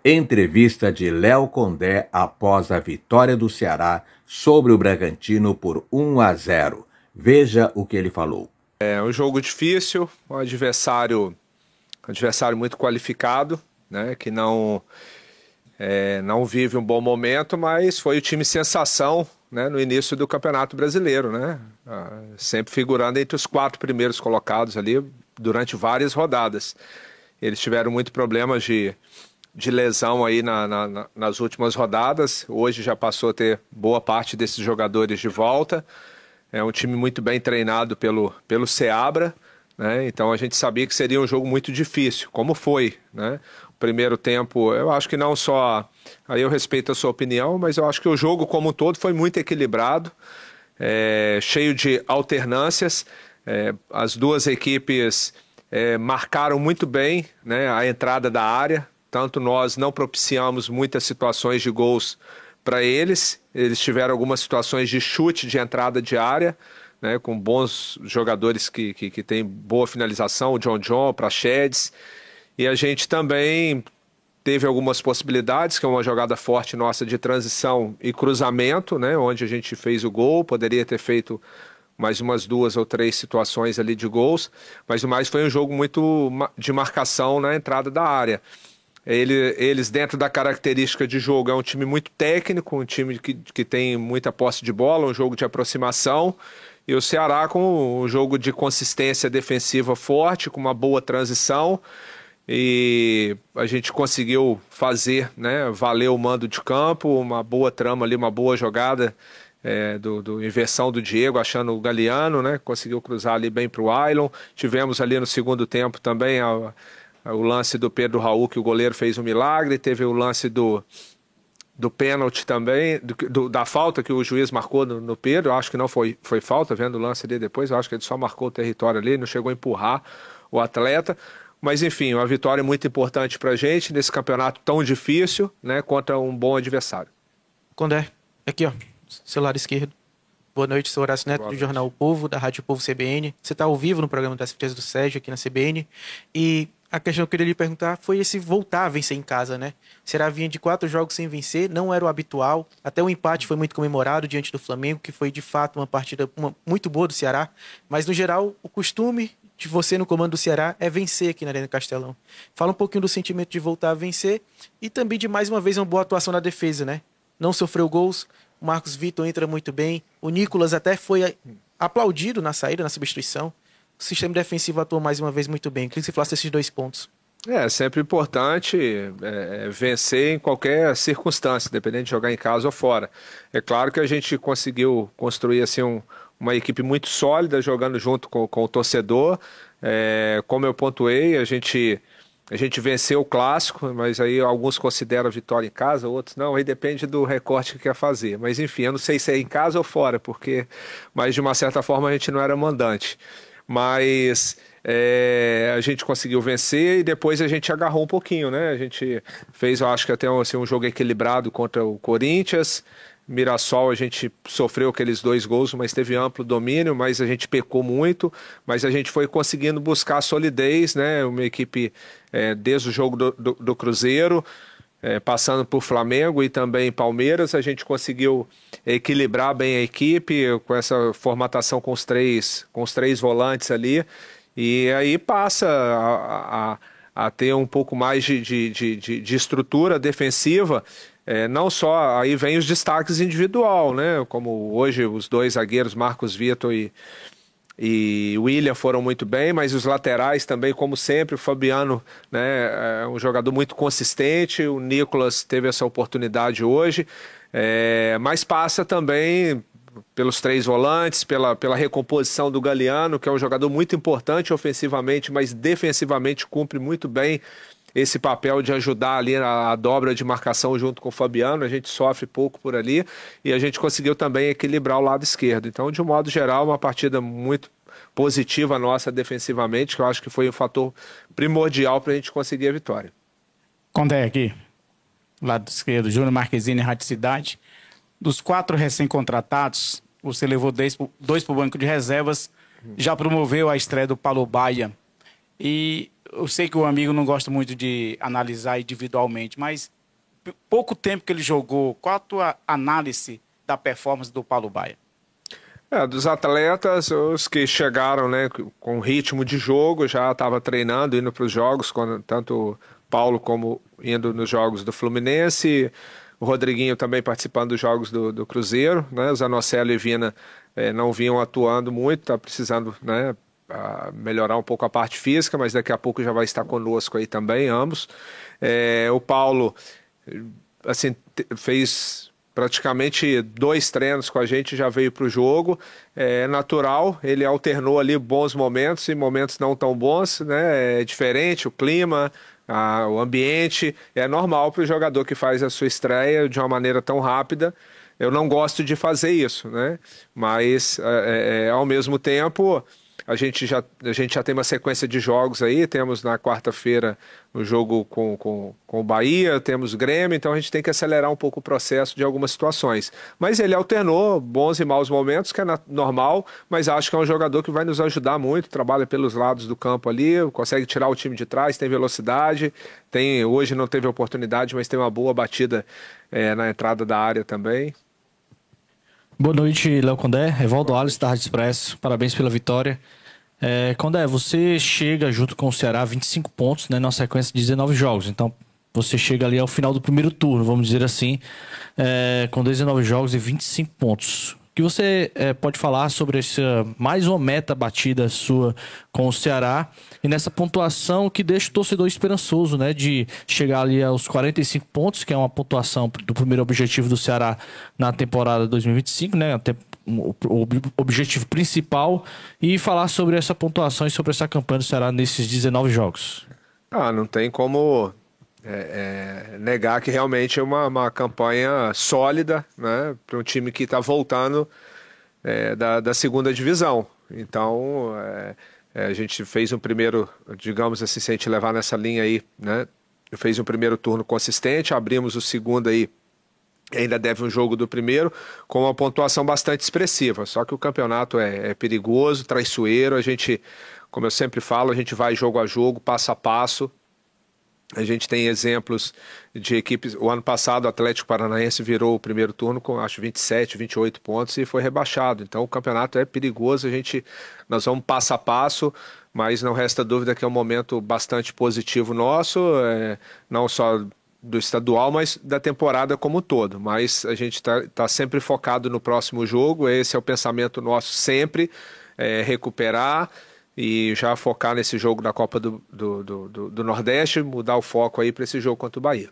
Entrevista de Léo Condé após a vitória do Ceará sobre o Bragantino por 1-0. Veja o que ele falou. É um jogo difícil, um adversário muito qualificado, né, que não vive um bom momento, mas foi o time sensação, né, no início do Campeonato Brasileiro, né, sempre figurando entre os 4 primeiros colocados ali durante várias rodadas. Eles tiveram muito problemas de lesão aí nas últimas rodadas. Hoje já passou a ter boa parte desses jogadores de volta. É um time muito bem treinado pelo Seabra, né? Então a gente sabia que seria um jogo muito difícil, como foi, né? O primeiro tempo, eu acho que não só... Aí eu respeito a sua opinião, mas eu acho que o jogo como um todo foi muito equilibrado, cheio de alternâncias. As duas equipes marcaram muito bem, né, a entrada da área. Tanto nós não propiciamos muitas situações de gols para eles. Eles tiveram algumas situações de chute de entrada de área, né, com bons jogadores que têm boa finalização, o John, Praxedes. E a gente também teve algumas possibilidades, que é uma jogada forte nossa de transição e cruzamento, né, onde a gente fez o gol, poderia ter feito mais umas 2 ou 3 situações ali de gols, mas o mais foi um jogo muito de marcação na entrada da área. Eles, dentro da característica de jogo, é um time muito técnico, um time que tem muita posse de bola, um jogo de aproximação, e o Ceará com um jogo de consistência defensiva forte, com uma boa transição, e a gente conseguiu fazer, né, valer o mando de campo, uma boa trama ali, uma boa jogada do inversão do Diego, achando o Galeano, né, conseguiu cruzar ali bem para o Ailon. Tivemos ali no segundo tempo também o lance do Pedro Raul, que o goleiro fez um milagre. Teve o lance do pênalti também, da falta que o juiz marcou no Pedro. Eu acho que não foi falta, vendo o lance ali depois. Eu acho que ele só marcou o território ali, não chegou a empurrar o atleta. Mas enfim, uma vitória muito importante para a gente nesse campeonato tão difícil, né, contra um bom adversário. Condé, aqui ó, celular esquerdo. Boa noite, sou Horácio Neto, do Jornal O Povo, da Rádio Povo CBN. Você está ao vivo no programa das Frias do Sérgio, aqui na CBN. E a questão que eu queria lhe perguntar foi esse voltar a vencer em casa, né? O Ceará vinha de 4 jogos sem vencer, não era o habitual. Até o empate foi muito comemorado diante do Flamengo, que foi de fato uma partida muito boa do Ceará. Mas, no geral, o costume de você no comando do Ceará é vencer aqui na Arena Castelão. Fala um pouquinho do sentimento de voltar a vencer e também de, mais uma vez, uma boa atuação na defesa, né? Não sofreu gols, o Marcos Vitor entra muito bem, o Nicolas até foi aplaudido na saída, na substituição. O sistema defensivo atuou mais uma vez muito bem. Queria que você falasse esses 2 pontos. É sempre importante vencer em qualquer circunstância, dependendo de jogar em casa ou fora. É claro que a gente conseguiu construir assim, uma equipe muito sólida, jogando junto com o torcedor. Como eu pontuei, a gente venceu o clássico, mas aí alguns consideram a vitória em casa, outros não, aí depende do recorte que quer fazer. Mas enfim, eu não sei se é em casa ou fora, mas de uma certa forma a gente não era mandante. Mas a gente conseguiu vencer e depois a gente agarrou um pouquinho, né? A gente fez, eu acho que até assim, um jogo equilibrado contra o Corinthians. Mirassol, a gente sofreu aqueles 2 gols, mas teve amplo domínio, mas a gente pecou muito, mas a gente foi conseguindo buscar solidez, né? Uma equipe desde o jogo do Cruzeiro, passando por Flamengo e também Palmeiras, a gente conseguiu equilibrar bem a equipe com essa formatação com os três volantes ali, e aí passa a ter um pouco mais de estrutura defensiva. Não só, aí vem os destaques individual, né? Como hoje os 2 zagueiros, Marcos Vitor e William, foram muito bem, mas os laterais também, como sempre, o Fabiano, né, é um jogador muito consistente, o Nicolas teve essa oportunidade hoje, mas passa também pelos 3 volantes, pela recomposição do Galeano, que é um jogador muito importante ofensivamente, mas defensivamente cumpre muito bem esse papel de ajudar ali a dobra de marcação junto com o Fabiano. A gente sofre pouco por ali e a gente conseguiu também equilibrar o lado esquerdo. Então, de um modo geral, uma partida muito positiva nossa defensivamente, que eu acho que foi um fator primordial para a gente conseguir a vitória. Condé aqui, lado esquerdo, Júnior Marquezine, Rádio Cidade. Dos 4 recém-contratados, você levou 2 para o banco de reservas, já promoveu a estreia do Paulo Baia. E eu sei que o amigo não gosta muito de analisar individualmente, mas pouco tempo que ele jogou, qual a tua análise da performance do Paulo Baier? Dos atletas, os que chegaram, né, com ritmo de jogo, já estava treinando, indo para os jogos, tanto Paulo como indo nos jogos do Fluminense, o Rodriguinho também participando dos jogos do Cruzeiro, né, o Zanocelo e Vina não vinham atuando muito, está precisando, né, melhorar um pouco a parte física, mas daqui a pouco já vai estar conosco aí também, ambos. O Paulo, assim, fez praticamente 2 treinos com a gente, já veio para o jogo. É natural, ele alternou ali bons momentos e momentos não tão bons, né? É diferente o clima, o ambiente. É normal para o jogador que faz a sua estreia de uma maneira tão rápida. Eu não gosto de fazer isso, né? Mas, ao mesmo tempo, a gente já tem uma sequência de jogos aí. Temos na quarta-feira o jogo com o Bahia, temos o Grêmio, então a gente tem que acelerar um pouco o processo de algumas situações. Mas ele alternou bons e maus momentos, que é normal, mas acho que é um jogador que vai nos ajudar muito, trabalha pelos lados do campo ali, consegue tirar o time de trás, tem velocidade, hoje não teve oportunidade, mas tem uma boa batida na entrada da área também. Boa noite, Léo Condé, Evaldo Alisson da Rádio Expresso, parabéns pela vitória. Condé, você chega junto com o Ceará 25 pontos, né, na sequência de 19 jogos, então você chega ali ao final do primeiro turno, vamos dizer assim, com 19 jogos e 25 pontos. O que você pode falar sobre mais uma meta batida sua com o Ceará e nessa pontuação que deixa o torcedor esperançoso, né, de chegar ali aos 45 pontos, que é uma pontuação do primeiro objetivo do Ceará na temporada 2025, né, o objetivo principal, e falar sobre essa pontuação e sobre essa campanha do Ceará nesses 19 jogos? Não tem como negar que realmente é uma campanha sólida, né, para um time que está voltando da segunda divisão. Então, a gente fez um primeiro, digamos assim, se a gente levar nessa linha aí, né, fez um primeiro turno consistente, abrimos o segundo aí, ainda deve um jogo do primeiro, com uma pontuação bastante expressiva. Só que o campeonato é perigoso, traiçoeiro, a gente, como eu sempre falo, a gente vai jogo a jogo, passo a passo. A gente tem exemplos de equipes. O ano passado o Atlético Paranaense virou o primeiro turno com acho 27, 28 pontos e foi rebaixado. Então o campeonato é perigoso, nós vamos passo a passo, mas não resta dúvida que é um momento bastante positivo nosso, não só do estadual, mas da temporada como um todo. Mas a gente tá sempre focado no próximo jogo, esse é o pensamento nosso sempre, recuperar e já focar nesse jogo da Copa do Nordeste, mudar o foco aí para esse jogo contra o Bahia.